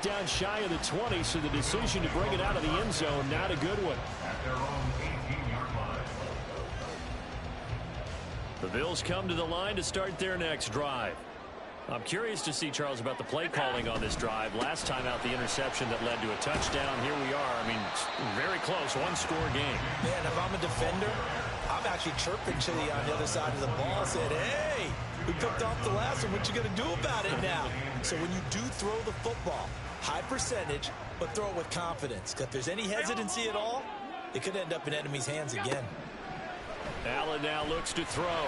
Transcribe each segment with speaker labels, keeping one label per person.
Speaker 1: down shy of the 20, so the decision to bring it out of the end zone, not a good one. The Bills come to the line to start their next drive. I'm curious to see, Charles, about the play calling on this drive. Last time out, the interception that led to a touchdown. Here we are. I mean, very close, one-score game.
Speaker 2: Man, if I'm a defender, I'm actually chirping Chili on the other side of the ball, saying, hey, we picked off the last one. What you going to do about it now? So when you do throw the football, high percentage, but throw it with confidence. Because if there's any hesitancy at all, it could end up in enemy's hands again.
Speaker 1: Allen now looks to throw.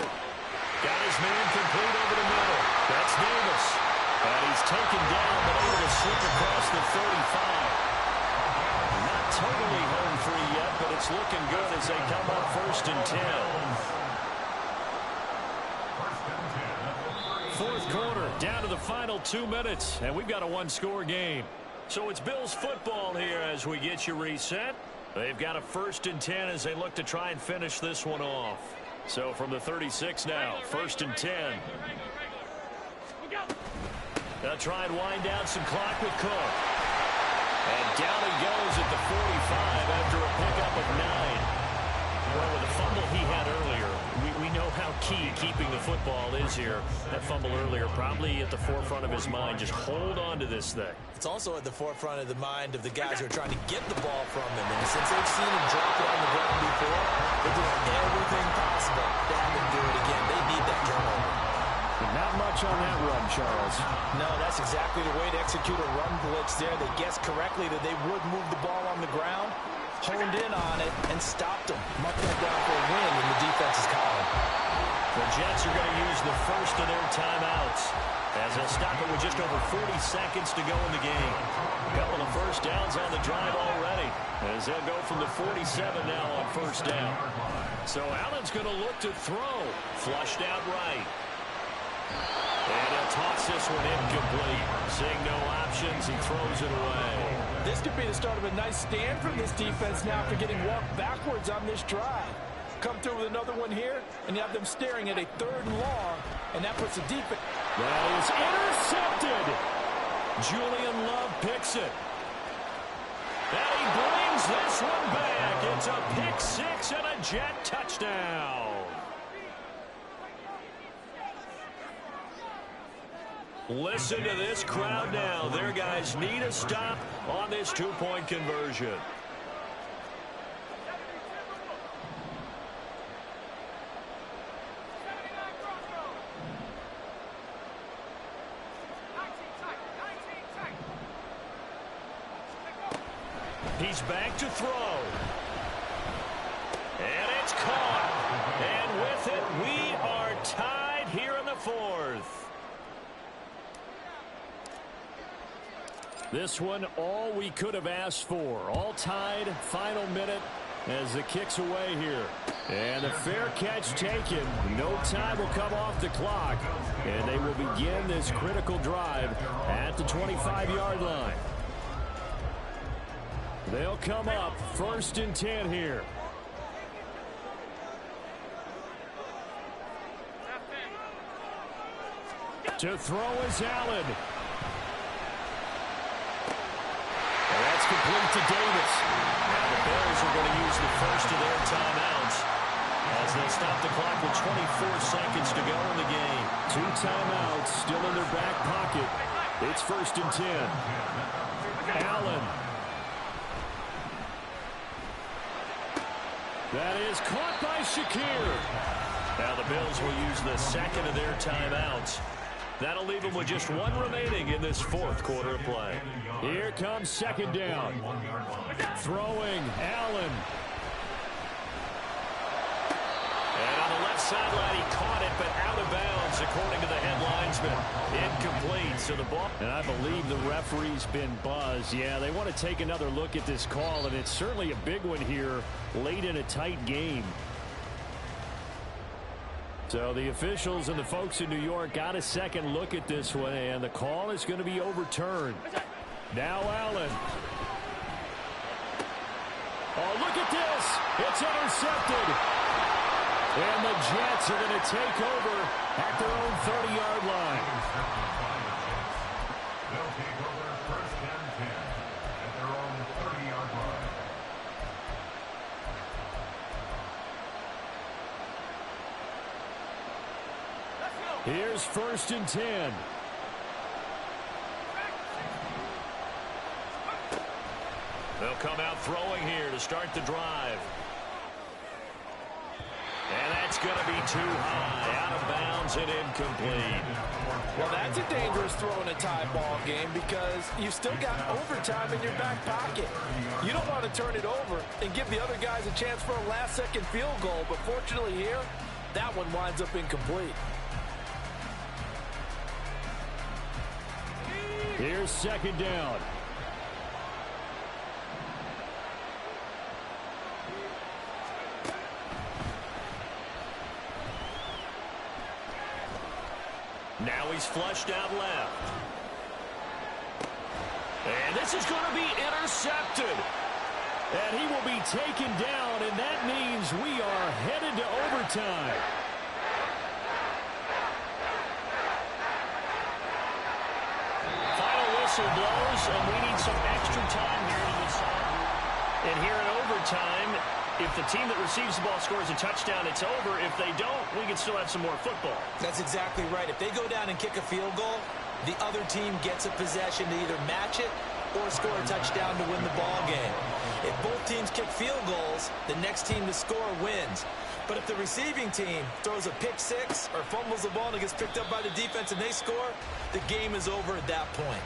Speaker 1: Got his man complete over the middle. That's Davis. And he's taken down, but able to slip across the 35. Not totally home free yet, but it's looking good as they come up 1st and 10. Fourth quarter, down to the final 2 minutes, and we've got a one-score game. So it's Bills football here as we get you reset. They've got a 1st and 10 as they look to try and finish this one off. So from the 36 now, 1st and 10. They'll try and wind down some clock with Cook. And down he goes at the 45 after a pickup of 9. Well, with the fumble he had earlier, we know how key keeping the football is here. That fumble earlier probably at the forefront of his mind. Just hold on to this thing.
Speaker 2: It's also at the forefront of the mind of the guys who are trying to get the ball from him. And since they've seen him drop it on the ground before, they're doing everything possible to have him do it again. They need that turnover.
Speaker 1: Not much on that run, Charles.
Speaker 2: No, that's exactly the way to execute a run blitz there. They guessed correctly that they would move the ball on the ground, honed in on it, and stopped them. Mark that down for a win in the defense's column.
Speaker 1: The Jets are going to use the first of their timeouts as they'll stop it with just over 40 seconds to go in the game. A couple of first downs on the drive already as they'll go from the 47 now on 1st down. So Allen's going to look to throw. Flushed out right. And he'll toss this one incomplete. Seeing no options, he throws it away.
Speaker 3: This could be the start of a nice stand from this defense now after getting walked backwards on this drive. Come through with another one here, and you have them staring at a 3rd and long, and that puts the defense.
Speaker 1: That is intercepted. Julian Love picks it. And he brings this one back. It's a pick 6 and a Jet touchdown. Listen to this crowd now. Their guys need a stop on this 2-point conversion. He's back to throw. And it's caught. And with it, we are tied here in the 4th. This one, all we could have asked for. All tied, final minute as the kick's away here. And the fair catch taken. No time will come off the clock. And they will begin this critical drive at the 25-yard line. They'll come up 1st and 10 here. To throw is Allen. That's complete to Davis. Now the Bears are going to use the first of their timeouts as they'll stop the clock with 24 seconds to go in the game. 2 timeouts still in their back pocket. It's 1st and 10. Allen. That is caught by Shakir. Now the Bills will use the second of their timeouts. That'll leave them with just 1 remaining in this 4th quarter of play. Here comes 2nd down. Throwing, Allen. And on the left sideline, he caught it, but out of bounds, according to the head linesman. Incomplete, so the ball. And I believe the referee's been buzzed. Yeah, they want to take another look at this call, and it's certainly a big one here late in a tight game. So the officials and the folks in New York got a second look at this one, and the call is going to be overturned. Now Allen. Oh, look at this. It's intercepted. And the Jets are going to take over at their own 30-yard line.
Speaker 4: They'll take over 1st and
Speaker 1: Here's 1st and 10. They'll come out throwing here to start the drive. And that's going to be too high, out of bounds and incomplete.
Speaker 3: Well, that's a dangerous throw in a tie ball game because you've still got overtime in your back pocket. You don't want to turn it over and give the other guys a chance for a last-second field goal. But fortunately here, that one winds up incomplete.
Speaker 1: Here's 2nd down. Now he's flushed out left. And this is going to be intercepted. And he will be taken down, and that means we are headed to overtime. Final whistle blows, and we need some extra time here to decide. And here in overtime, if the team that receives the ball scores a touchdown, it's over. If they don't, we can still have some more football.
Speaker 2: That's exactly right. If they go down and kick a field goal, the other team gets a possession to either match it or score a touchdown to win the ball game. If both teams kick field goals, the next team to score wins. But if the receiving team throws a pick six or fumbles the ball and it gets picked up by the defense and they score, the game is over at that point.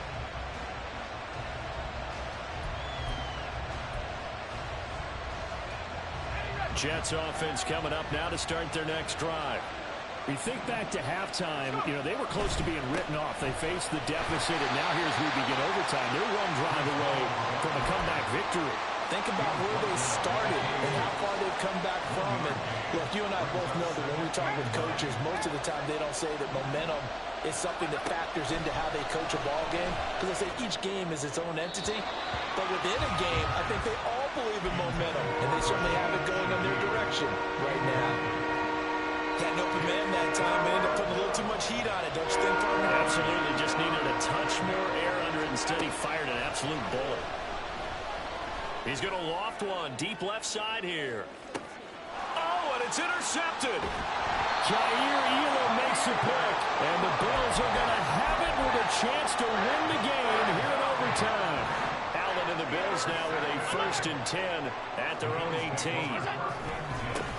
Speaker 1: Jets offense coming up now to start their next drive. We think back to halftime, they were close to being written off. They faced the deficit, and now here's we begin overtime. They're one drive away from a comeback victory.
Speaker 3: Think about where they started and how far they've come back from. And look, you and I both know that when we talk with coaches, most of the time they don't say that momentum is something that factors into how they coach a ball game. Because they say each game is its own entity. But within a game, I think they all believe in momentum. And they certainly have it going in their direction right now.
Speaker 2: Got an open man that time and ended up putting a little too much heat on it, don't you think, partner?
Speaker 1: Absolutely. Just needed a touch more air under it. Instead, he fired an absolute bullet. He's going to loft one. Deep left side here. Oh, and it's intercepted. Jair Elam makes a pick. And the Bills are going to have it with a chance to win the game here in overtime. Allen and the Bills now with a 1st and 10 at their own 18.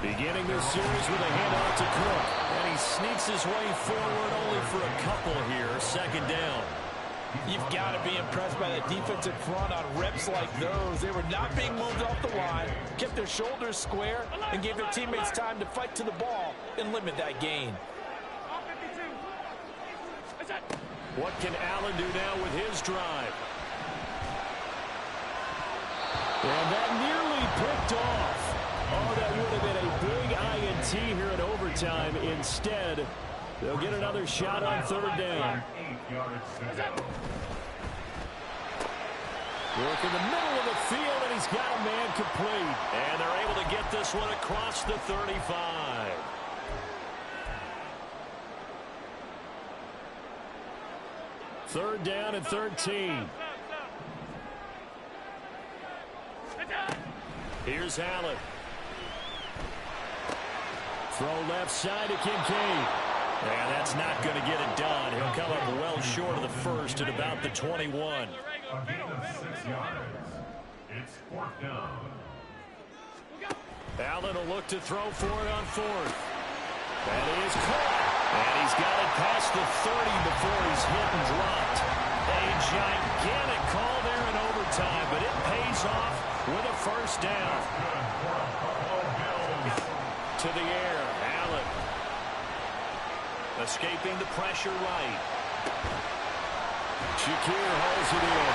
Speaker 1: Beginning this series with a handoff to Cook. And he sneaks his way forward only for a couple here. 2nd down.
Speaker 3: You've got to be impressed by that defensive front on reps like those. They were not being moved off the line, kept their shoulders square, and gave their teammates time to fight to the ball and limit that gain.
Speaker 1: What can Allen do now with his drive? And that nearly picked off. Oh, that would have been a big INT here in overtime. Instead, they'll get another shot on 3rd down. Work in the middle of the field, and he's got a man complete. And they're able to get this one across the 35. Third down and 13. Here's Allen. Throw left side to Kincaid. And that's not going to get it done. He'll come up well short of the first at about the 21.
Speaker 4: It's 4th down.
Speaker 1: Allen will look to throw for it on 4th. And he is caught. And he's got it past the 30 before he's hit and dropped. A gigantic call there in overtime, but it pays off with a 1st down. To the air, Allen. Escaping the pressure right. Shakir hauls it in.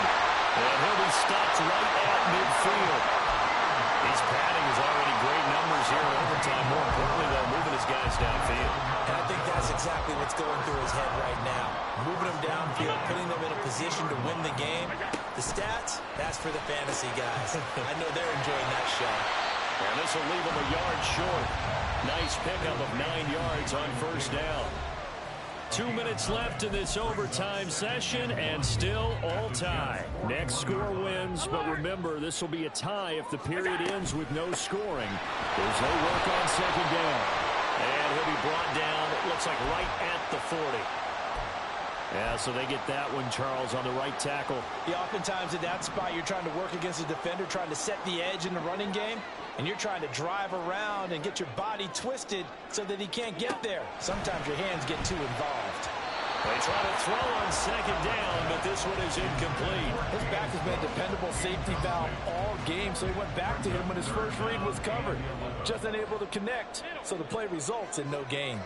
Speaker 1: And he'll be stopped right at midfield. His padding is already great numbers here in overtime. More importantly, though, moving his guys downfield.
Speaker 2: And I think that's exactly what's going through his head right now. Moving them downfield, putting them in a position to win the game. The stats, that's for the fantasy guys. I know they're enjoying that shot.
Speaker 1: And this will leave him a yard short. Nice pickup of 9 yards on 1st down. 2 minutes left in this overtime session, and still all tie. Next score wins, but remember, this will be a tie if the period ends with no scoring. As they work on 2nd down. And he'll be brought down, it looks like right at the 40. Yeah, so they get that one, Charles, on the right tackle.
Speaker 3: Yeah, oftentimes at that spot, you're trying to work against a defender, trying to set the edge in the running game, and you're trying to drive around and get your body twisted so that he can't get there. Sometimes your hands get too involved.
Speaker 1: They try to throw on second down, but this one is incomplete.
Speaker 3: His back has been a dependable safety valve all game, so he went back to him when his first read was covered. Just unable to connect, so the play results in no gain.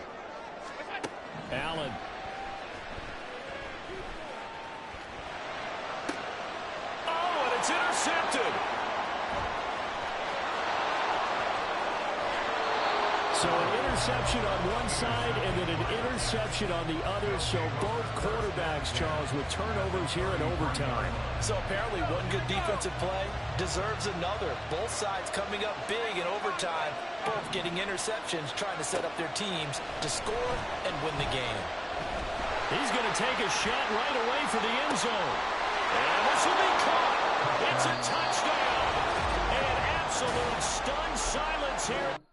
Speaker 1: Allen. Oh, and it's intercepted. So an interception on one side and then an interception on the other. So both quarterbacks, Charles, with turnovers here in overtime.
Speaker 3: So apparently one good defensive play deserves another. Both sides coming up big in overtime, both getting interceptions, trying to set up their teams to score and win the game.
Speaker 1: He's going to take a shot right away for the end zone. And this will be caught. It's a touchdown. And absolute stunned silence here.